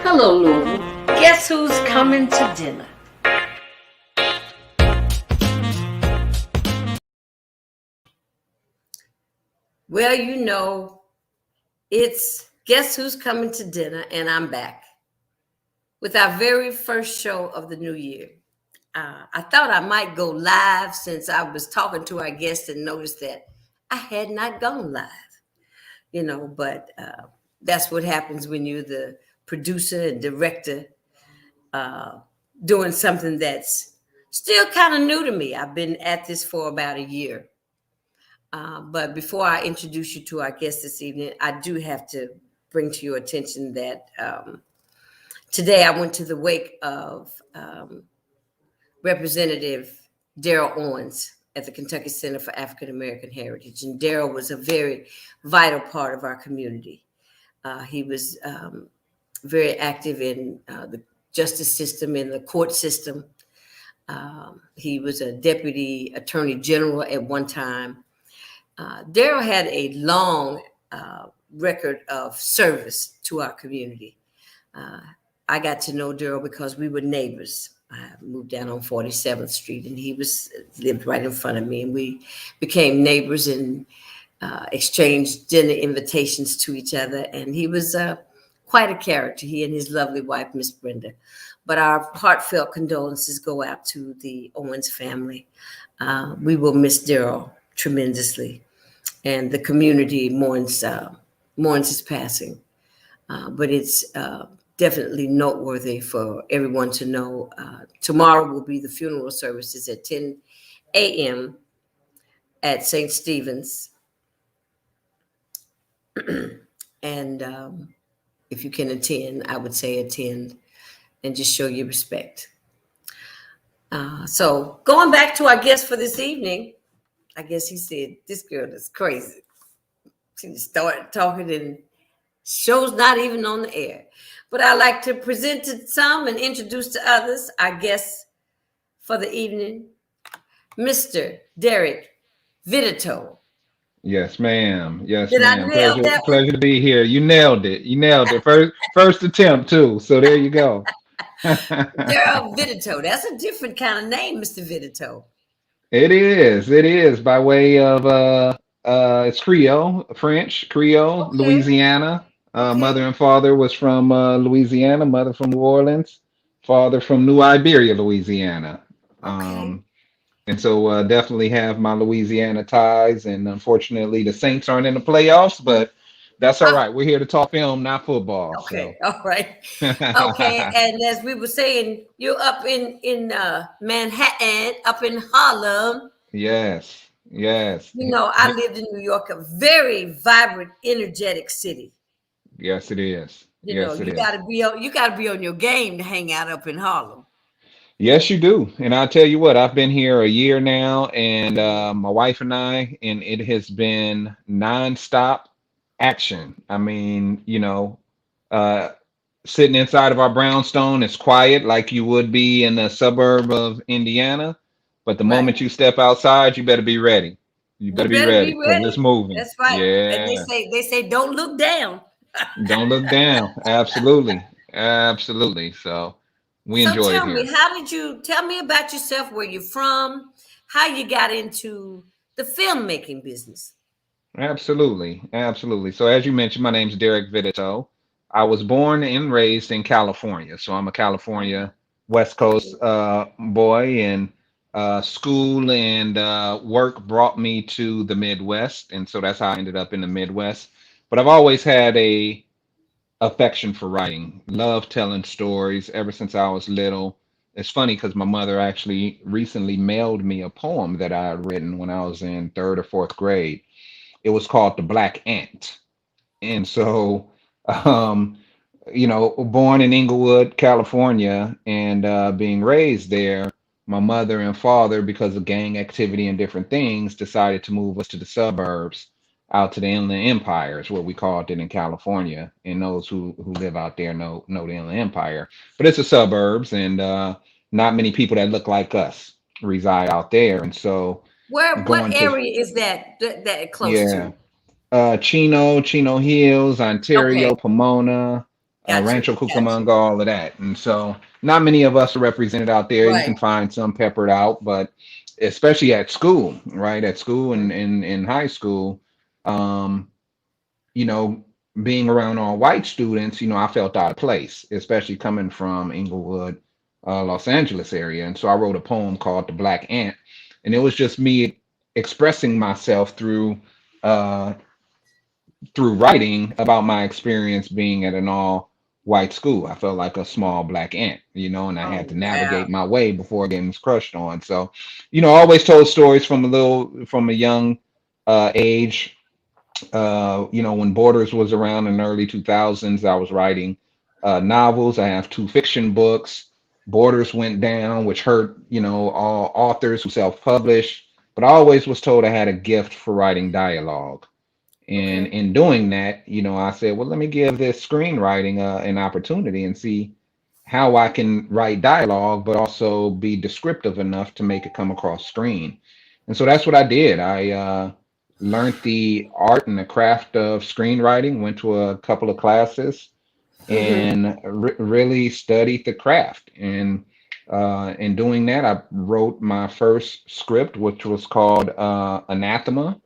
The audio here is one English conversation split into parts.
Hello, Lulu. Guess who's coming to dinner? Well, it's Guess Who's Coming to Dinner, and I'm back with our very first show of the new year. I thought I might go live since I was talking to our guest and noticed that I had not gone live, but that's what happens when you're the producer and director uh, doing something that's still kind of new to me. I've been at this for about a year. But before I introduce you to our guest this evening, I do have to bring to your attention that today I went to the wake of Representative Daryl Owens at the Kentucky Center for African American Heritage. And Daryl was a very vital part of our community. He was very active in the justice system, in the court system. He was a deputy attorney general at one time. Daryl had a long record of service to our community. I got to know Daryl because we were neighbors. I moved down on 47th Street, and he lived right in front of me, and we became neighbors and exchanged dinner invitations to each other. And he was quite a character, he and his lovely wife, Miss Brenda. But our heartfelt condolences go out to the Owens family. We will miss Daryl tremendously, and the community mourns his passing. But it's definitely noteworthy for everyone to know. Tomorrow will be the funeral services at 10 a.m. at St. Stephen's. And if you can attend, I would say attend and just show your respect. So going back to our guest for this evening, I guess he said, this girl is crazy. She just started talking and show's not even on the air. But I like to present to some and introduce to others our guest for the evening, Mr. Derek Vitatoe. Yes, ma'am. Yes, Did I ma'am. nail Pleasure, that one? pleasure to be here. You nailed it. You nailed it. First attempt too. So there you go. Daryl Vitatoe. That's a different kind of name, Mr. Vitatoe. It is. It is by way of it's Creole, French, Creole, Okay. Louisiana. Okay. Mother and father was from Louisiana, mother from New Orleans, father from New Iberia, Louisiana. Okay. Um, and so definitely have my Louisiana ties. And unfortunately, the Saints aren't in the playoffs, but that's all Ah, right. We're here to talk film, not football. okay. So All right. Okay. And as we were saying, you're up in Manhattan, up in Harlem. yes, yes, I lived in New York, a very vibrant, energetic city. yes, it is. Yes, it You is. gotta be on your game to hang out up in Harlem. Yes, you do. And I'll tell you what, I've been here a year now, and my wife and I, and it has been nonstop action. I mean, uh, sitting inside of our brownstone is quiet like you would be in a suburb of Indiana. But the Right. moment you step outside, you better be ready. You You better be better ready be because it's ready. moving. That's right. And they Yeah. say they say don't look down. Don't look down. Absolutely. Absolutely. So we So enjoy it tell me, here. how did you tell me about yourself, where you're from, how you got into the filmmaking business? Absolutely. Absolutely. So as you mentioned, my name's Derek Vitatoe. I was born and raised in California. So I'm a California West Coast boy, and school and work brought me to the Midwest. And so that's how I ended up in the Midwest. But I've always had a affection for writing, love telling stories ever since I was little. It's funny because my mother actually recently mailed me a poem that I had written when I was in third or fourth grade. It was called The Black Ant. And so, um, born in Inglewood, California, and being raised there, my mother and father, because of gang activity and different things, decided to move us to the suburbs, out to the Inland Empire, is what we called it in California. And those who live out there know the Inland Empire. But it's the suburbs, and not many people that look like us reside out there. And so, What going to area is that close yeah, to? Chino Hills, Okay. Ontario, Pomona. Gotcha. Rancho Gotcha. Cucamonga, all of that. And so not many of us are represented out there. You Right. can find some peppered out, but especially at school, right? At school and Right. in high school, um, you know, being around all white students, I felt out of place, especially coming from Inglewood, Los Angeles area. And so I wrote a poem called The Black Ant. And it was just me expressing myself uh, through writing about my experience being at an all white school. I felt like a small black ant, and I had Oh to wow. navigate my way before getting crushed on. So, I always told stories from a young age. When Borders was around in the early 2000s, I was writing novels. I have two fiction books. Borders went down, which hurt, all authors who self-published. But I always was told I had a gift for writing dialogue. And Okay. in doing that, I said, well, let me give this screenwriting an opportunity and see how I can write dialogue, but also be descriptive enough to make it come across screen. And so that's what I did. I learned the art and the craft of screenwriting, went to a couple of classes, Hmm. and really studied the craft. And in doing that, I wrote my first script, which was called Anathema,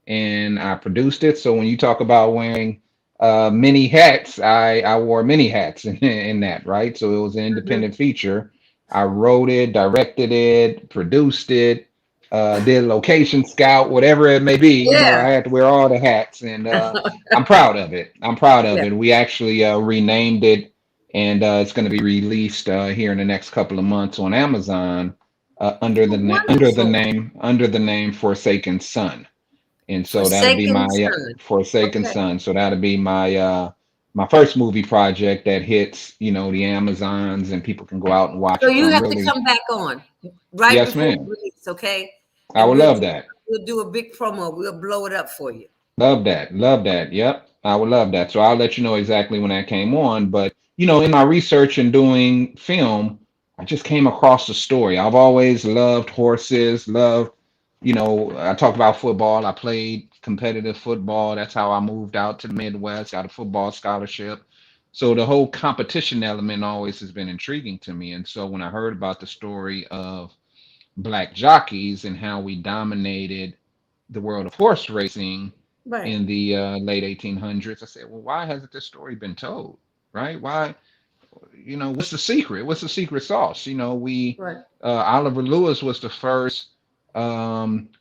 and I produced it. So when you talk about wearing many hats, I wore many hats in that, right? So it was an Hmm. independent feature. I wrote it, directed it, produced it, did location scout, whatever it may be. I Yeah. had to wear all the hats, and I'm proud of it. I'm proud of Yeah. it. We actually renamed it, and it's going to be released here in the next couple of months on Amazon Oh, wonderful. under the name Forsaken Son. And so that'll be my Forsaken Son. Forsaken Okay. Son. So that'll be my first movie project that hits, the Amazons, and people can go out and watch So it. So you I'm have to really, come back on right yes, before ma'am. release, okay? I And would love that. we'll do a big promo. We'll blow it up for you. Love that. Love that. Yep. I would love that. So I'll let you know exactly when that came on. But, in my research and doing film, I just came across the story. I've always loved horses, loved, I talked about football. I played competitive football. That's how I moved out to the Midwest, got a football scholarship. So the whole competition element always has been intriguing to me. And so when I heard about the story of black jockeys and how we dominated the world of horse racing Right. in the late 1800s, I said, well, why hasn't this story been told? Right? Why? What's the secret? What's the secret sauce? Right. Oliver Lewis was the first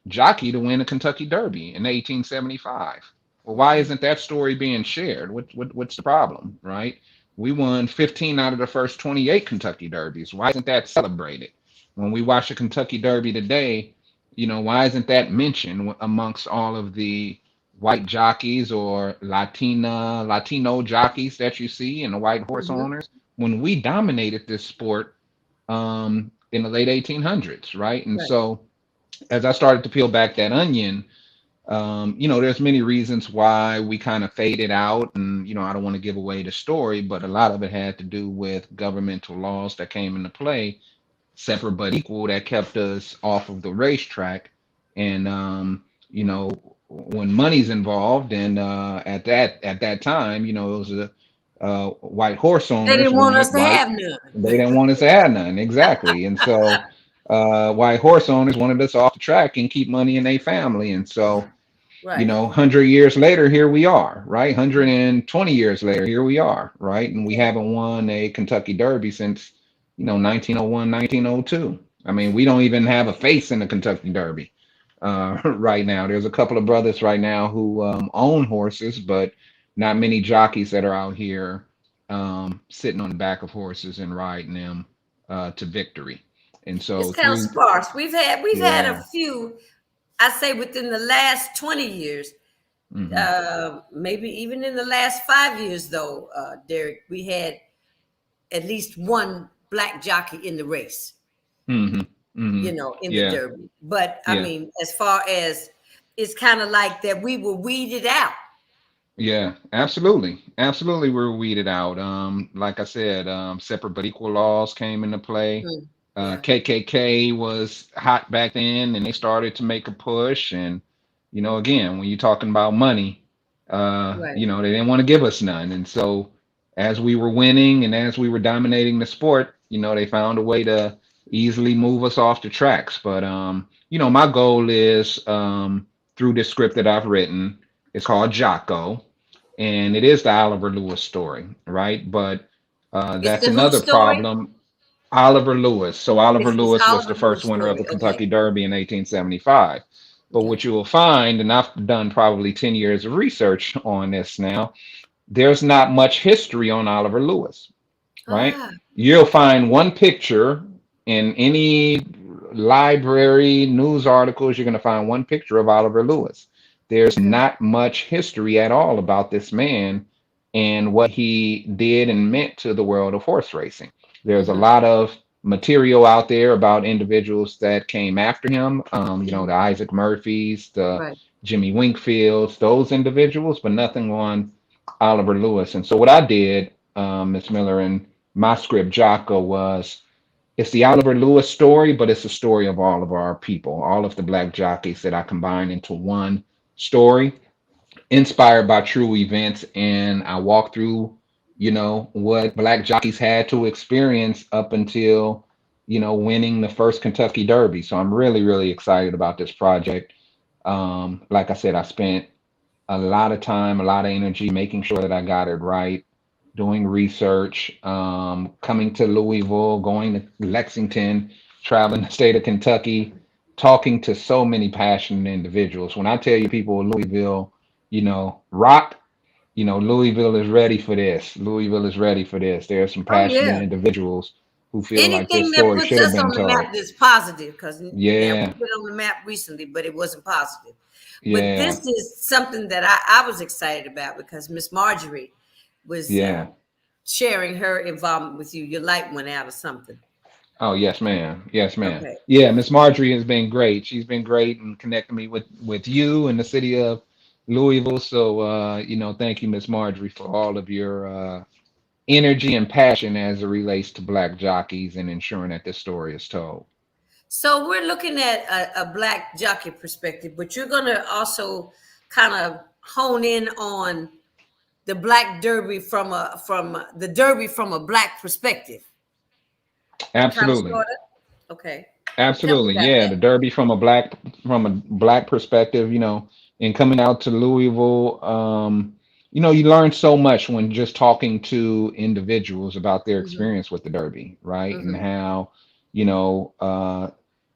jockey to win a Kentucky Derby in 1875. Well, why Okay. isn't that story being shared? What's the problem, right? We won 15 out of the first 28 Kentucky Derbies. Why isn't that celebrated? When we watch a Kentucky Derby today, why isn't that mentioned amongst all of the white jockeys or Latino jockeys that you see and the white horse Hmm. owners when we dominated this sport in the late 1800s, right? And Right. so as I started to peel back that onion, there's many reasons why we kind of faded out, and I don't want to give away the story, but a lot of it had to do with governmental laws that came into play, separate but equal, that kept us off of the racetrack. And when money's involved, and at that time, it was a white horse They owners didn't want us wanted to white. have none. They didn't want us to have none, exactly. And so white horse owners wanted us off the track and keep money in their family. And so, Right. 100 years later, here we are, right? 120 years later, here we are, right? And we Okay. haven't won a Kentucky Derby since, 1901, 1902. I mean, we don't even have a face in the Kentucky Derby right now. There's a couple of brothers right now who own horses, but not many jockeys that are out here sitting on the back of horses and riding them to victory. And It's so kind of through, sparse. We've had a yeah. few. I say within the last 20 years. Hmm. Maybe even in the last 5 years, though, Derek, we had at least one black jockey in the race, Hmm. Hmm. in the Yeah. Derby. But I Yeah. mean, as far as it's kind of like that, we were weeded out. Yeah, absolutely. Absolutely, we're weeded out. Like I said, separate but equal laws came into play. Mm, yeah, KKK was hot back then, and they started to make a push. And, again, when you're talking about money, right. they didn't want to give us none. And so as we were winning and as we were dominating the sport, they found a way to easily move us off the tracks. But my goal is through this script that I've written. It's called Jocko, and it is the Oliver Lewis story, right? But It's that's the who another story? problem. Oliver Lewis. So Oliver It's Lewis was Oliver the Lewis first winner of story. the Kentucky Okay. Derby in 1875. But Okay. what you will find, and I've done probably 10 years of research on this now, there's not much history on Oliver Lewis, right? Ah. You'll find one picture in any library, news articles, you're going to find one picture of Oliver Lewis. There's Okay. not much history at all about this man and what he did and meant to the world of horse racing. There's a Mm-hmm. lot of material out there about individuals that came after him, Hmm. the Isaac Murphys, the Right. Jimmy Winkfields, those individuals, but nothing on Oliver Lewis. And so what I did, Miss Miller, in my script, Jocko, was it's the Oliver Lewis story, but it's a story of all of our people, all of the black jockeys that I combine into one story, inspired by true events. And I walk through, what black jockeys had to experience up until, winning the first Kentucky Derby. So I'm really, really excited about this project. Like I said, I spent a lot of time, a lot of energy making sure that I got it right, doing research, coming to Louisville, going to Lexington, traveling the state of Kentucky, talking to so many passionate individuals. When I tell you people in Louisville, rock, Louisville is ready for this. Louisville is ready for this. There are some Oh passionate yeah. individuals who feel like this Anything that story puts should have us been on the map told. that's positive, because now we Yeah, put on the map recently, but it wasn't positive. But yeah, this is something that I was excited about because Miss Marjorie was yeah. sharing her involvement with you. Your light went out or something. Oh, yes, ma'am. Yes, ma'am. Okay. Yeah, Miss Marjorie has been great. She's been great in connecting me with you and the city of Louisville. So, thank you, Miss Marjorie, for all of your energy and passion as it relates to black jockeys and ensuring that this story is told. So we're looking at a black jockey perspective, but you're going to also kind of hone in on the black derby from the derby from a black perspective, kind of Absolutely. sort of. Okay, tell me Absolutely, about yeah. that. The Derby from a black perspective, and coming out to Louisville, you learn so much when just talking to individuals about their Hmm. experience with the Derby, right? And Hmm. how, you know, uh,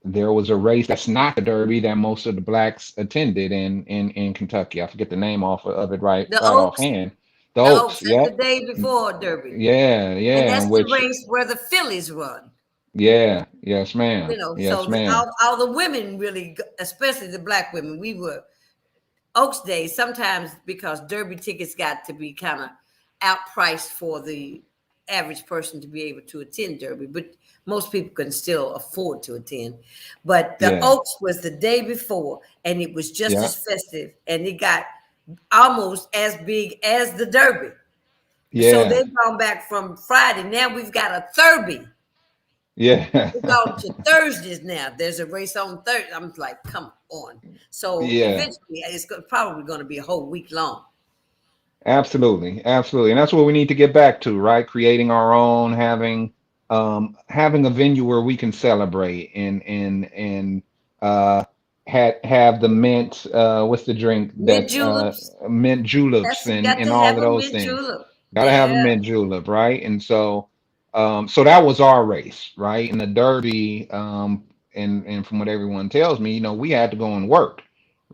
there was a race that's not the Derby that most of the blacks attended in Kentucky. I forget the name off of it right The right Oaks, offhand. The the Oaks. Oaks, That's the yep, day before Derby, yeah, and yeah. that's In the which, race where the fillies run. yeah, yes, ma'am, So yes, ma'am, all the women really, especially the black women, we were Oaks days sometimes because Derby tickets got to be kind of outpriced for the average person to be able to attend Derby, but most people can still afford to attend. But the yeah, Oaks was the day before, and it was just yeah. as festive, and it got almost as big as the Derby. So Yeah, they've gone back from Friday. Now we've got a Thurby. yeah, We've gone to Thursdays now. There's a race on Thursday. I'm like, come on. So yeah, eventually, probably going to be a whole week long. absolutely, absolutely, and that's what we need to get back to, right? Creating our own, having a venue where we can celebrate and have the mint, what's the drink Mint that's juleps. mint That's juleps and got and to all have of a those mint things. julep. Gotta have a Yeah. mint julep, right? And so that was our race, right? And the Derby, and from what everyone tells me, we had to go and work,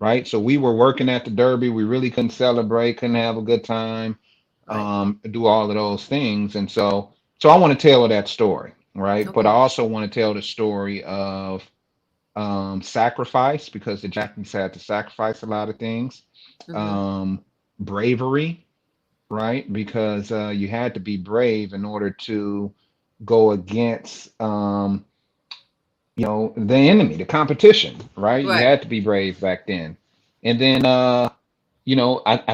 right? So we were working at the Derby. We really couldn't celebrate, couldn't have a good time, Right. do all of those things. And so I want to tell that story, right? But I Okay. also want to tell the story of sacrifice because the Japanese had to sacrifice a lot of things, Hmm. um, bravery, right? Because you had to be brave in order to go against the enemy, the competition, right? You Right. had to be brave back then. And then I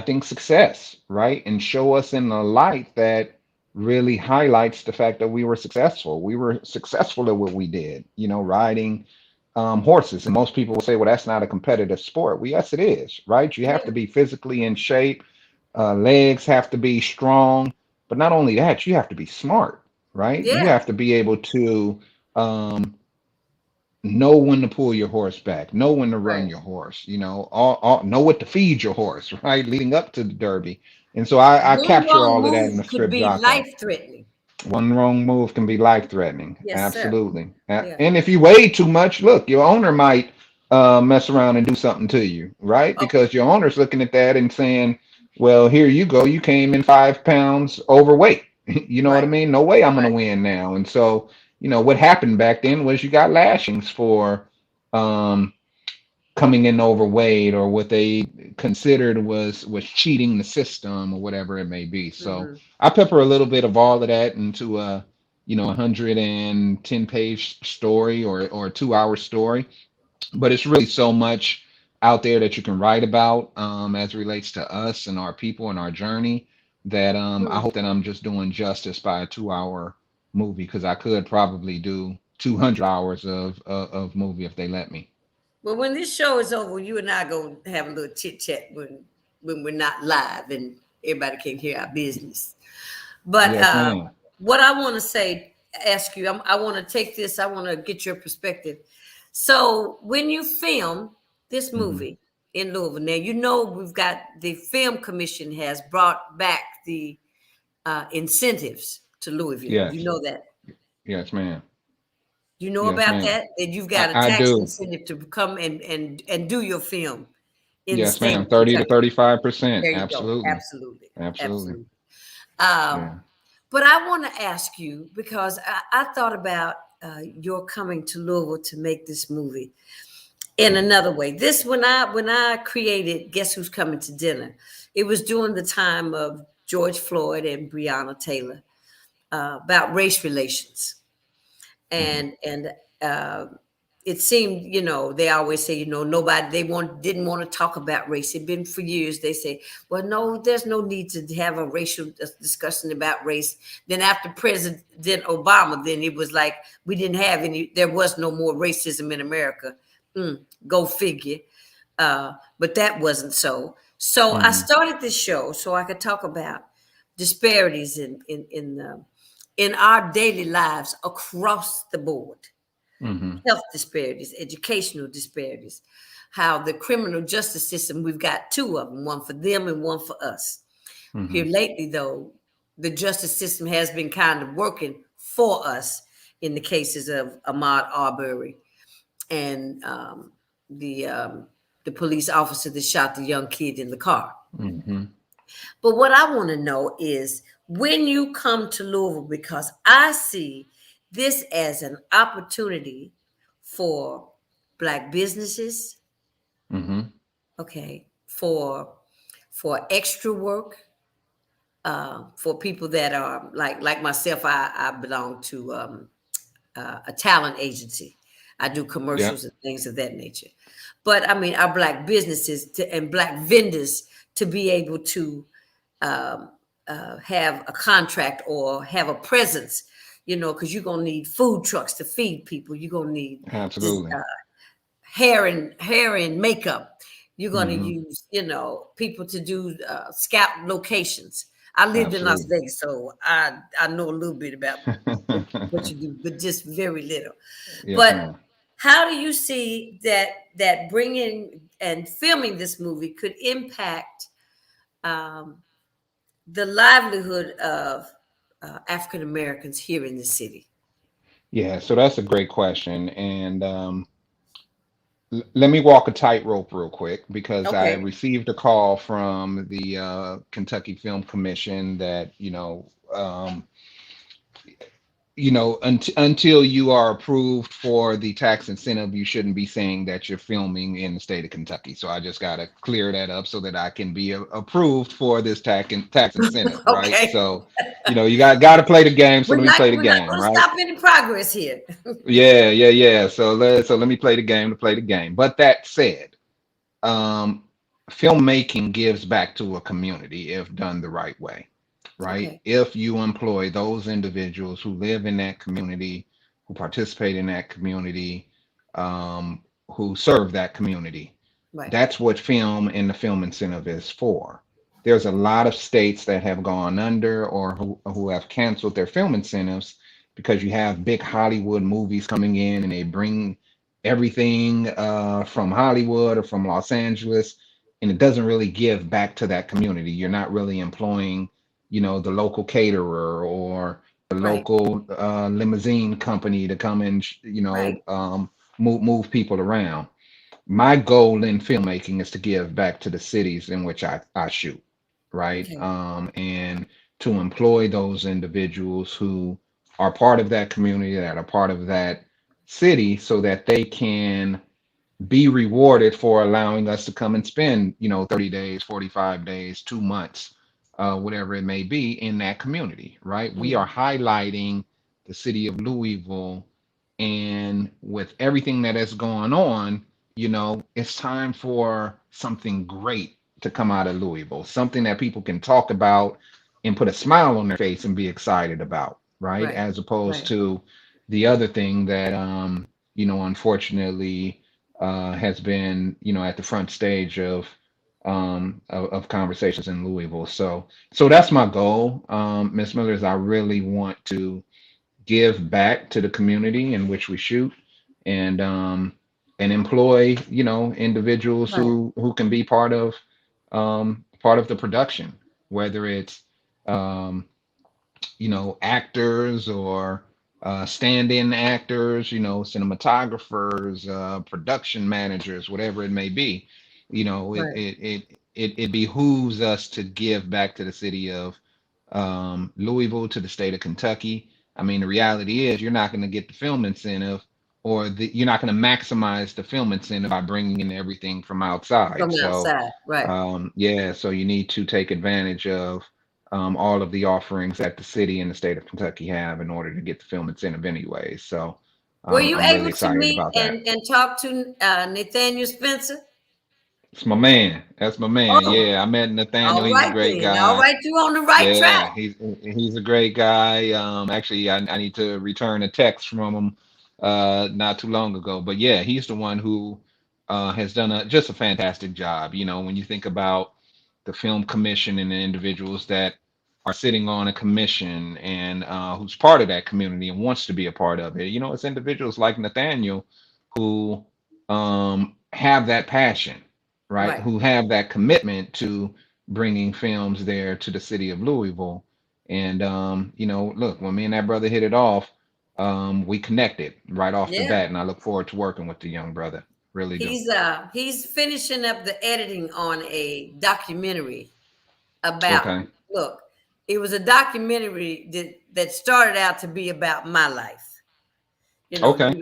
think success, right? And show us in the light that really highlights the fact that we were successful. We were successful at what we did, riding horses. And most people will say, well, that's not a competitive sport. Well, yes, it is, right? You have to Yeah. be physically in shape, legs have to be strong, But not only that, you have to be smart, right? You Yeah. have to be able to um, know when to pull your horse back, know when to run Right. your horse, know what to feed your horse, right? Leading up to the Derby. And so I One capture wrong all of that in move the could script be Jocko. life threatening. One wrong move can be life threatening. Yes, sir. Absolutely. Yeah. And if you weigh too much, look, your owner might mess around and do something to you, right? Okay. Because your owner's looking at that and saying, well, here you go. You came in 5 pounds overweight. You know what I Right. mean? No way I'm going to Right. win now. And so, what happened back then was you got lashings for um, coming in overweight or what they considered was cheating the system or whatever it may be. So Hmm. I pepper a little bit of all of that into a 110-page story or a 2-hour story, but it's really so much out there that you can write about as it relates to us and our people and our journey that I hope that I'm just doing justice by a 2-hour movie because I could probably do 200 hours of movie if they let me. Well, when this show is over, you and I go have a little chit chat when we're not live and everybody can hear our business. But Yes, ma'am. what I want to say, ask you, I want to take this. I want to get your perspective. So when you film this Hmm. movie in Louisville, now you know we've got the film commission has brought back the incentives to Louisville. You Yes. know that. Yes, ma'am. You know Yes, about ma'am. that. That you've got a I tax do. incentive to come and do your film in the Yes, state ma'am. of 30 to Kentucky. 35%. There you go. Absolutely. Absolutely. Absolutely. Absolutely. Um, Yeah. but I want to ask you because I thought about your coming to Louisville to make this movie in Mhm. another way. This when I created Guess Who's Coming to Dinner, it was during the time of George Floyd and Breonna Taylor about race relations Mhm. and uh, it seemed, they always say, nobody didn't want to talk about race. It's been for years. They say, well, no, there's no need to have a racial discussion about race. Then after President Obama, then it was like we didn't have any. There was no more racism in America. Go figure. But that wasn't so. So I Mhm. started this show so I could talk about disparities in our daily lives across the board, Mhm. health disparities, educational disparities, how the criminal justice system, we've got two of them, one for them and one for us. Here Mhm. lately, though, the justice system has been kind of working for us in the cases of Ahmaud Arbery and the um, the police officer that shot the young kid in the car. Mhm. But what I want to know is when you come to Louisville, because I see this as an opportunity for Black businesses, Mhm. okay, for extra work, for people that are like myself. I belong to a talent agency. I do Yep. commercials and things of that nature. But I mean, our Black businesses and Black vendors to be able to um, have a contract or have a presence, because you're gonna need food trucks to feed people. You're gonna need Absolutely. hair and makeup. You're gonna Mhm. use, people to do scout locations. I lived in Las Absolutely. Vegas, so I know a little bit about what you do, but just very little. Yes, But ma'am. how do you see that bringing and filming this movie could impact um, the livelihood of African Americans here in the city? Yeah, so that's a great question. And let me walk a tightrope real quick because I Okay. received a call from the Kentucky Film Commission that, until you are approved for the tax incentive, you shouldn't be saying that you're filming in the state of Kentucky. So I just got to clear that up so that I can be approved for this tax incentive, right? Okay. So, you got to play the game. So We're let me not play the we're not game, going to right? stop any progress here. Yeah, yeah, yeah. So let me play the game to play the game. But that said, um, filmmaking gives back to a community if done the right way, right? Okay. If you employ those individuals who live in that community, who participate in that community, who serve that community, Right. that's what film and the film incentive is for. there's a lot of states that have gone under or who have canceled their film incentives because you have big Hollywood movies coming in and they bring everything from Hollywood or from Los Angeles, and it doesn't really give back to that community. You're not really employing, the local caterer or the Right. local limousine company to come and, Right. move people around. My goal in filmmaking is to give back to the cities in which I shoot, right? Okay. And to employ those individuals who are part of that community, that are part of that city, so that they can be rewarded for allowing us to come and spend, 30 days, 45 days, 2 months, whatever it may be in that community, right? We are Mhm. highlighting the city of Louisville, and with everything that is going on, it's time for something great to come out of Louisville, something that people can talk about and put a smile on their face and be excited about, right? Right. As opposed Right. to the other thing that, unfortunately, has been, at the front stage of conversations in Louisville. So that's my goal, Miss Miller, is I really want to give back to the community in which we shoot, and employ, individuals Right. who can be part of the production, whether it's um, actors or stand-in actors, cinematographers, production managers, whatever it may be. Right. It behooves us to give back to the city of Louisville, to the state of Kentucky. I mean, the reality is you're not going to get the film incentive, or you're not going to maximize the film incentive by bringing in everything from outside. From So, outside. Right. yeah, so you need to take advantage of all of the offerings that the city and the state of Kentucky have in order to get the film incentive anyway. So, Were you I'm really able to excited meet about that. and talk to Nathaniel Spencer? It's my man. That's my man. Oh, Yeah, I met Nathaniel. all He's a right great then. All guy. right, you on the right track. Yeah, he's a great guy. Actually, I need to return a text from him not too long ago. But yeah, he's the one who has done just a fantastic job. When you think about the film commission and the individuals that are sitting on a commission and who's part of that community and wants to be a part of it, it's individuals like Nathaniel who have that passion, right? Right. Who have that commitment to bringing films there to the city of Louisville. And look, when me and that brother hit it off, we connected right off the Yeah. bat, and I look forward to working with the young brother. Really do. He's finishing up the editing on a documentary about, Okay. look, it was a documentary that started out to be about my life. You know, Okay.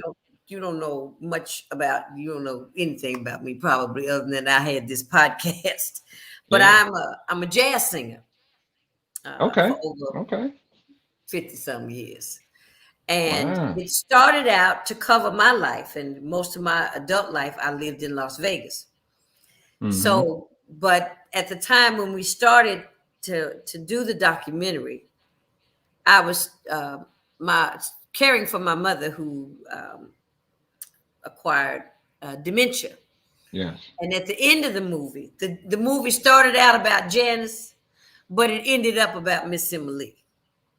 you don't know much about, you don't know anything about me probably, other than I had this podcast. But Yeah. I'm a jazz singer for Okay. over Okay. 50 some years. And Wow. it started out to cover my life, and most of my adult life I lived in Las Vegas. Mm-hmm. So, but at the time when we started to do the documentary, I was my caring for my mother who acquired dementia. Yes. And at the end of the movie, the movie started out about Janice, but it ended up about Miss Emily.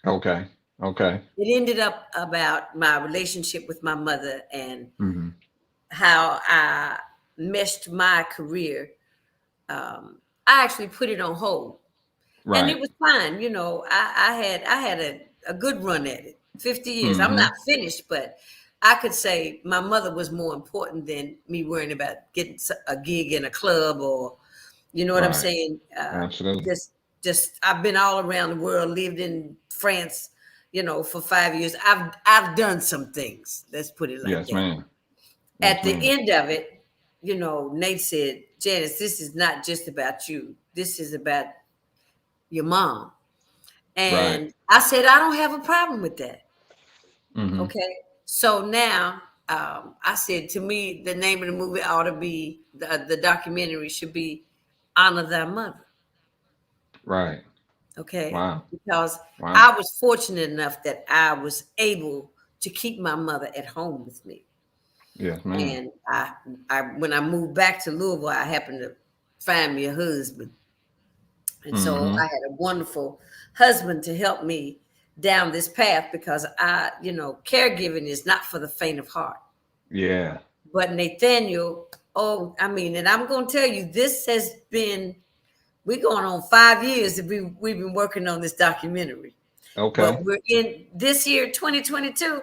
Okay. Okay. It ended up about my relationship with my mother and Mm-hmm. how I meshed my career. I actually put it on hold, and it Right. was fine. I had a good run at it. 50 years. I'm Mm-hmm. not finished, but I could say my mother was more important than me worrying about getting a gig in a club, or you know what I'm Right. saying. Absolutely. Just I've been all around the world, lived in France, for 5 years. I've done some things. Let's put it like Yes, that. ma'am. At Yes, the ma'am. end of it, Nate said, Janice, this is not just about you. This is about your mom. Right. And I said, I don't have a problem with that. Mm-hmm. Okay. So now I said, to me, the name of the movie ought to be, the documentary should be Honor Thy Mother. Right. Okay. Wow. Because Wow. I was fortunate enough that I was able to keep my mother at home with me. Yes, ma'am. And when I moved back to Louisville, I happened to find me a husband And so I Hmm. had a wonderful husband to help me down this path because caregiving is not for the faint of heart. Yeah. But Nathaniel, oh, I mean, and I'm going to tell you, this has been, we're going on 5 years that we've been working on this documentary. Okay. But we're in this year, 2022,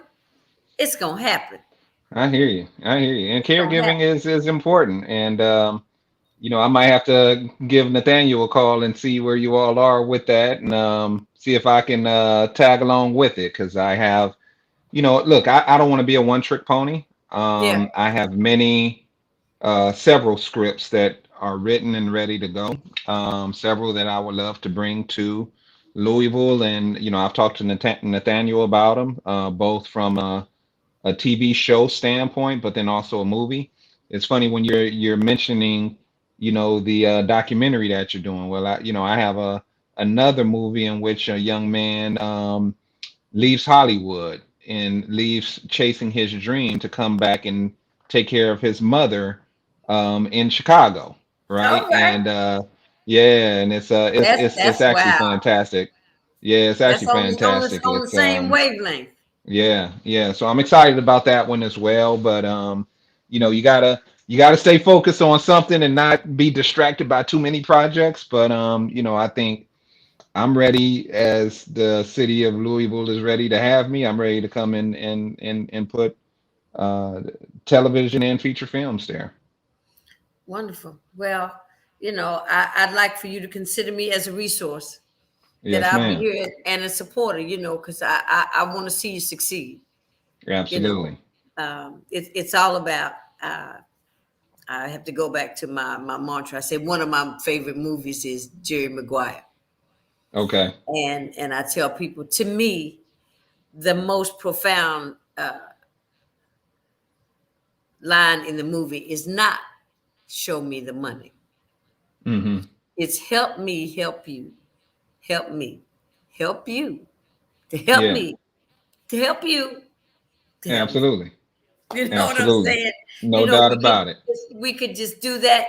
it's going to happen. I hear you. I hear you. And It's going to caregiving happen. is important. And I might have to give Nathaniel a call and see where you all are with that, and see if I can tag along with it. Because I have, look, I don't want to be a one trick pony. Yeah. I have several scripts that are written and ready to go. Several that I would love to bring to Louisville, and I've talked to Nathaniel about them, both from a TV show standpoint, but then also a movie. It's funny when you're mentioning, the documentary that you're doing. Well, I have another movie in which a young man leaves Hollywood and leaves chasing his dream to come back and take care of his mother in Chicago, right? All right. And yeah, and it's That's actually wow. fantastic. Yeah, it's That's actually on fantastic. the It's same wavelength. Yeah, yeah. So I'm excited about that one as well. But you gotta stay focused on something and not be distracted by too many projects. But I think I'm ready as the city of Louisville is ready to have me. I'm ready to come in and put uh television and feature films there. Wonderful. Well, I'd like for you to consider me as a resource that Yes, I'll be ma'am. here and a supporter, because I want to see you succeed. You know, Absolutely. it's all about, uh, I have to go back to my mantra. I say one of my favorite movies is Jerry Maguire. Okay. And I tell people, to me, the most profound line in the movie is not show me the money. Hmm. It's help me help you. Help me. Help you. To help Yeah. me. To help you. To help me. Absolutely. You know what I'm Absolutely. saying? No doubt We could about it. we could just do that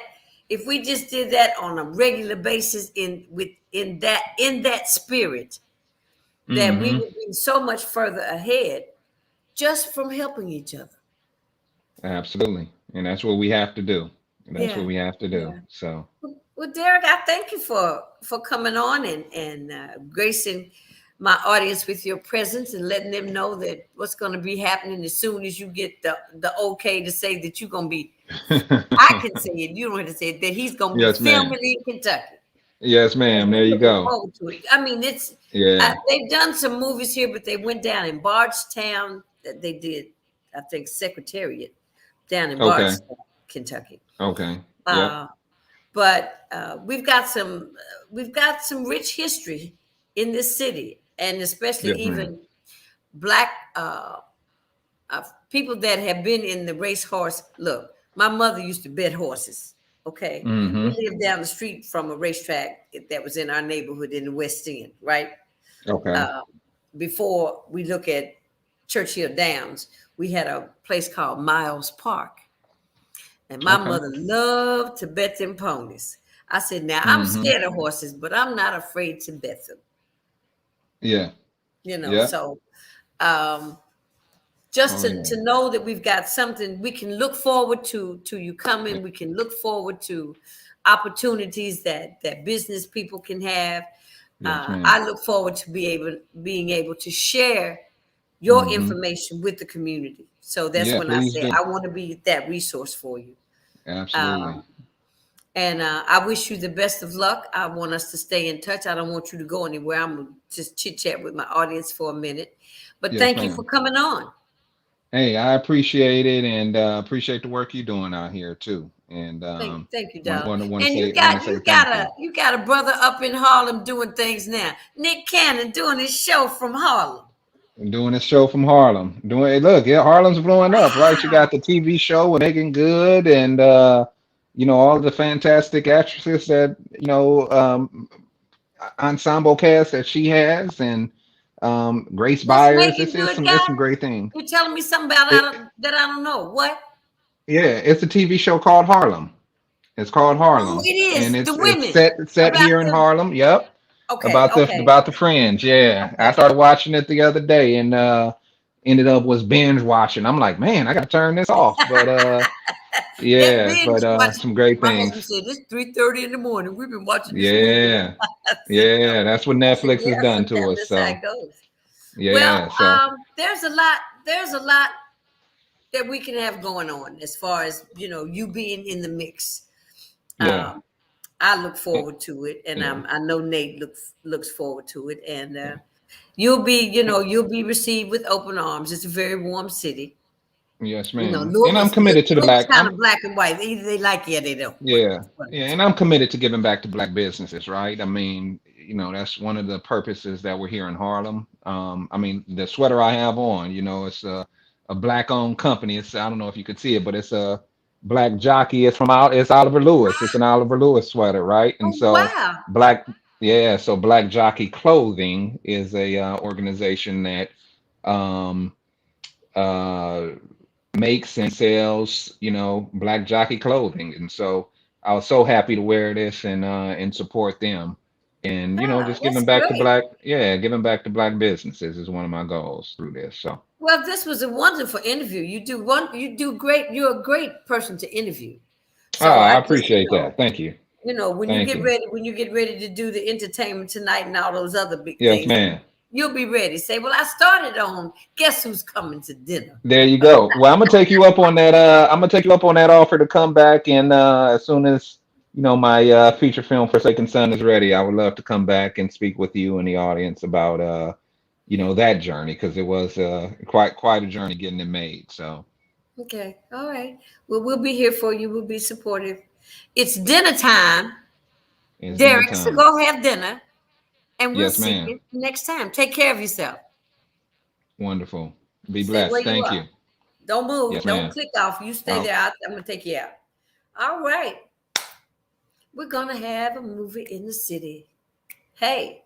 if we just did that on a regular basis in that spirit, that we Hmm. would be so much further ahead just from helping each other. Absolutely. And that's what we have to do. That's what Yeah. we have to do. Yeah. So, Well, Derek, I thank you for coming on and gracing my audience with your presence and letting them know that what's going to be happening as soon as you get the okay to say that you're going to be. I can say it. You don't have to say it. That he's going to be yes, ma'am. filming in Kentucky. Yes, And ma'am. There we're you looking go. forward to it. I mean, Yeah. they've done some movies here, but they went down in Bardstown. That they did, I think, Secretariat down in Okay. Bardstown, Kentucky. Okay. Yep. Uh, but we've got some rich history in this city, and especially Yes, ma'am. even black people that have been in the racehorse. Look, my mother used to bet horses. Okay, we Hmm. lived down the street from a racetrack that was in our neighborhood in the West End, right? Okay. Uh, Before we look at Churchill Downs, we had a place called Miles Park. And my Okay. mother loved to bet them ponies. I said, now I'm Hmm. scared of horses, but I'm not afraid to bet them. Yeah. Yeah. So um, just Oh yeah. to know that we've got something we can look forward to you coming. We can look forward to opportunities that business people can have. Yes, ma'am. I look forward to being able to share your Hmm. information with the community. So that's Yeah. when I Please say do. I want to be that resource for you. Absolutely. Um, And I wish you the best of luck. I want us to stay in touch. I don't want you to go anywhere. I'm going to just chit chat with my audience for a minute. But Yes, thank you for ma'am. coming on. Hey, I appreciate it, and appreciate the work you're doing out here too. And Thank you, want darling. want to want to And say want to say thank you. you got a brother up in Harlem doing things now. Nick Cannon doing his show from Harlem. I'm doing this show from Harlem. Doing it. Look, yeah, Harlem's blowing up, right? You Wow. got the TV show with Megan Good, and all the fantastic actresses that ensemble cast that she has, and Grace This Byers. Megan Good It's guy, some great things. you're telling me something about It, that I don't know. What? yeah, it's a TV show called Harlem. It's called Oh, Harlem, it and is the it's women set about here in the. Harlem. Yep, Okay, okay, about the Fringe. Yeah, I okay. started watching it the other day, and ended up was binge watching. I'm like, man, I got to turn this off. But That yeah, binge but watching. some great My husband things. said it's 3:30 in the morning. We've been watching this movie. Yeah, I said, yeah, that's what I said, Netflix has yeah, done to sometimes us. that's how So it goes. Well, yeah, so there's a lot. There's a lot that we can have going on as far as you being in the mix. yeah, Um, I look forward to it, and yeah, I know Nate looks forward to it, and you'll be received with open arms. It's a very warm city. yes, You know, ma'am. And I'm committed to the Louisville's black. kind of black and white. Either they like you or they don't. Yeah, yeah, That's and I'm committed to giving back to black businesses, right? I mean, that's one of the purposes that we're here in Harlem. I mean, the sweater I have on, it's a black-owned company. I don't know if you could see it, but it's a black jockey. It's Oliver Lewis. It's an Oliver Lewis sweater, right? And Oh so wow. yeah, so Black Jockey Clothing is a organization that um, uh, makes and sells, black jockey clothing. And so I was so happy to wear this and support them. And Ah, just that's giving back to great. giving back to black businesses is one of my goals through this. So Well, this was a wonderful interview. You do great. You're a great person to interview. So I I just, appreciate that. Thank you. Thank you. when you get ready to do the entertainment tonight and all those other big Yes, things, ma'am. you'll be ready. Say, well, I started on Guess Who's Coming to Dinner. There you go. Well, I'm gonna take you up on that. I'm gonna take you up on that offer to come back, and as soon as my feature film Forsaken Son is ready, I would love to come back and speak with you and the audience about that journey because it was quite a journey getting it made. So Okay, all right. Well, we'll be here for you. We'll be supportive. It's dinner time, it's dinner Derek. So time. go have dinner, and we'll Yes, see ma'am. you next time. Take care of yourself. Wonderful. Be Stay where blessed. you Thank are. you. Don't move. Yes, Don't ma'am. click off. You stay I'll, there. I'm gonna take you out. All right. We're gonna have a movie in the city. Hey,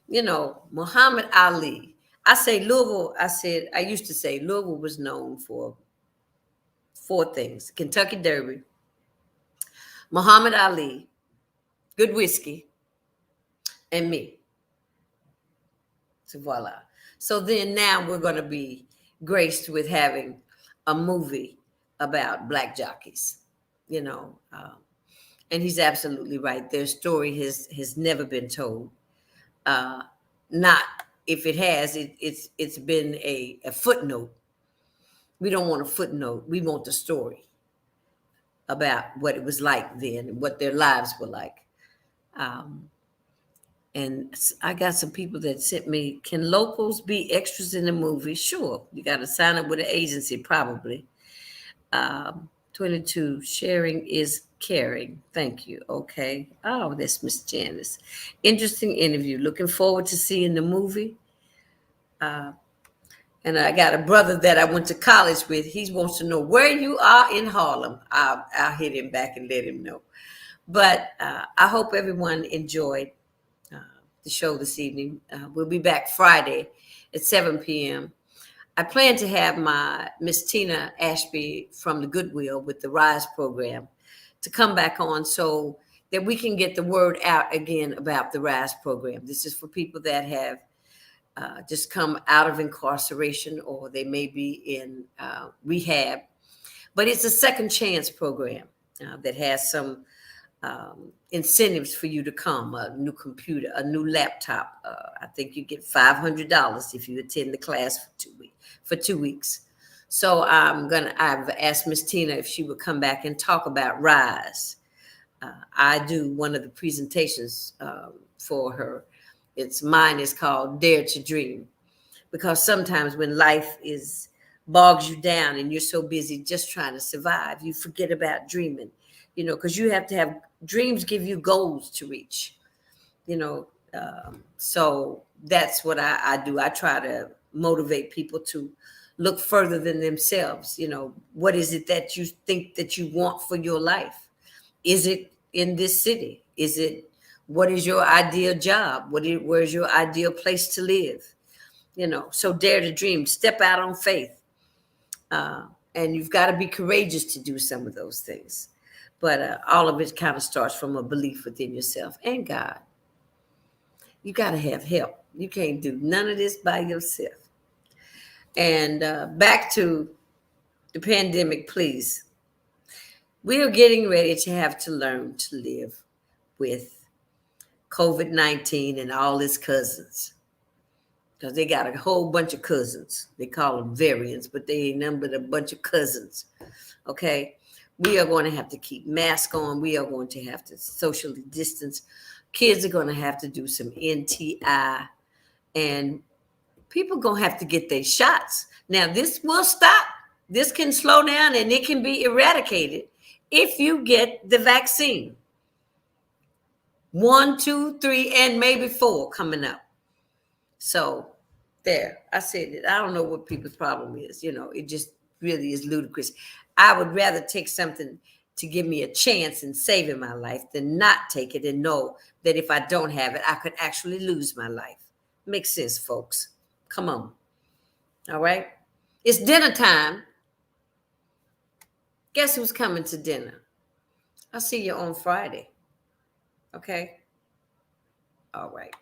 Muhammad Ali. I say Louisville. I used to say Louisville was known for four things: Kentucky Derby, Muhammad Ali, good whiskey, and me. So voila. So then now we're going to be graced with having a movie about black jockeys, you know. And he's absolutely right. Their story has never been told. Uh, not if it has, it's been a footnote. We don't want a footnote. We want the story about what it was like then and what their lives were like. Um, And I got some people that sent me, can locals be extras in the movie? Sure. You got to sign up with an agency, probably. 22, sharing is caring. Thank you. Okay. Oh, that's Miss Janice. Interesting interview. Looking forward to seeing the movie. Uh, and I got a brother that I went to college with. He wants to know where you are in Harlem. I'll hit him back and let him know. But I hope everyone enjoyed uh, the show this evening. We'll be back Friday at 7 p.m. I plan to have my Miss Tina Ashby from the Goodwill with the RISE program to come back on so that we can get the word out again about the RISE program. This is for people that have just come out of incarceration or they may be in rehab, but it's a second chance program that has some incentives for you to come, a new computer, a new laptop. I think you get $500 if you attend the class for 2 weeks. So I've asked Miss Tina if she would come back and talk about RISE. I do one of the presentations for her. Mine is called Dare to Dream, because sometimes when life is bogs you down and you're so busy just trying to survive, you forget about dreaming, because you have to have dreams, give you goals to reach, so that's what I do. I try to motivate people to look further than themselves. What is it that you think that you want for your life? Is it in this city? What is your ideal job? Where's your ideal place to live? So dare to dream, step out on faith. And you've got to be courageous to do some of those things. But all of it kind of starts from a belief within yourself and God. You got to have help. You can't do none of this by yourself. And back to the pandemic, please. We are getting ready to have to learn to live with COVID-19 and all its cousins. Because they got a whole bunch of cousins. They call them variants, but they ain't nothing but a bunch of cousins. Okay? We are going to have to keep masks on. We are going to have to socially distance. Kids are going to have to do some NTI. And people going to have to get their shots. Now, this will stop. This can slow down and it can be eradicated if you get the vaccine. 1, 2, 3, and maybe 4 coming up. So there, I said it. I don't know what people's problem is. It just really is ludicrous. I would rather take something to give me a chance in saving my life than not take it and know that if I don't have it, I could actually lose my life. Makes sense, folks. Come on. All right. It's dinner time. Guess who's coming to dinner? I'll see you on Friday. Okay. All right.